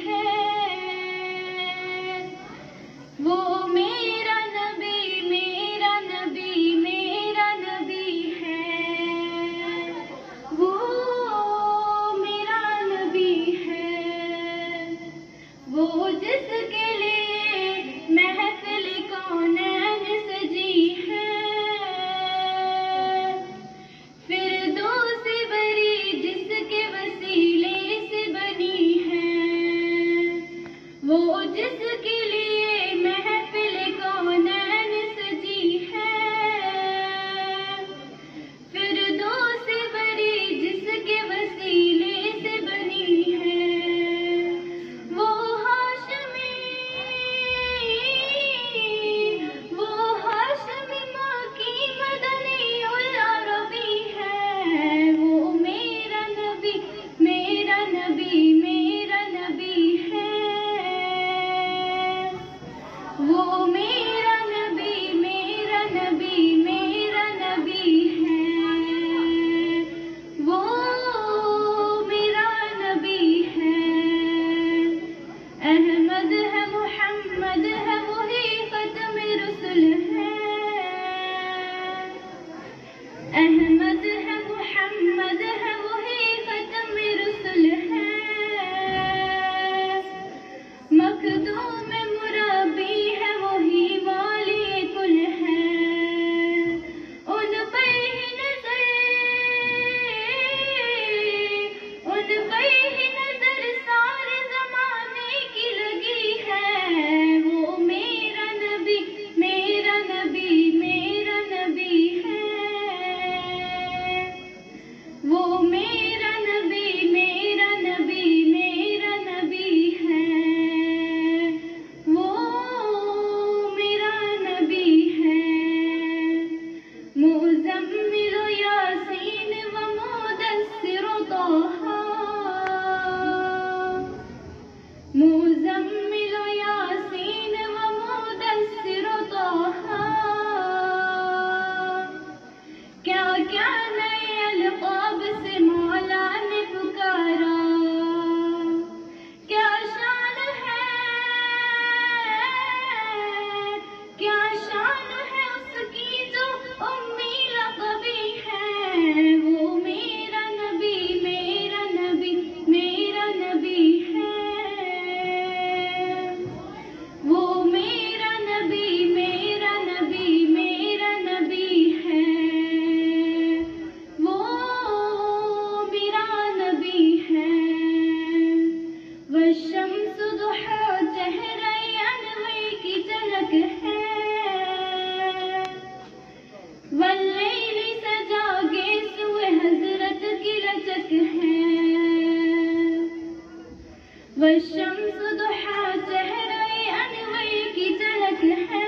ہے، وہ میرا نبی میرا نبی میرا نبی ہے، وہ میرا نبی ہے، وہ جس کے لیے محفل کونین سجی ہے، فردوس بری جس کے وسیلے سے بنی ہے، وہ جس کے لیے محفل کونین سجی ہے، فردوس بری جس کے وسیلے سے بنی ہے، وہ ہاشمی ماں کی مدنی العربی ہے، وہ میرا نبی میرا نبی میرا نبی ہے، وہ میرا نبی میرا نبی میرا نبی ہے، وہ میرا نبی ہے، احمد ہے محمد ہے وہی ختم رسل ہے، احمد ہے محمد ہے وہی ختم رسل ہے، مخدوم مربی ہے وہی والی کل ہے، ان پر ہی نظر سارے زمانے کی لگی ہے، وہ میرا نبی میرا نبی میرا نبی ہے، وہ میرا نبی میرا نبی میرا نبی ہے، وہ میرا نبی ہے، مزمل و یاسین و مدثر و طہ، مزمل و یاسین و مدثر و طہ، کیا کیا نئے القاب سے مولا نے پکارا، کیا شان ہے اس کی جو امی لقبی ہے، وہ میرا نبی میرا نبی میرا نبی ہے، وہ میرا نبی میرا نبی میرا نبی ہے، وہ میرا نبی ہے، والشمس ضحیٰ چہرہ انور کی جھلک ہے، واللیل سجا گیسو حضرت کی لچک ہے، والشمس ضحیٰ چہرہ انور کی جھلک ہے،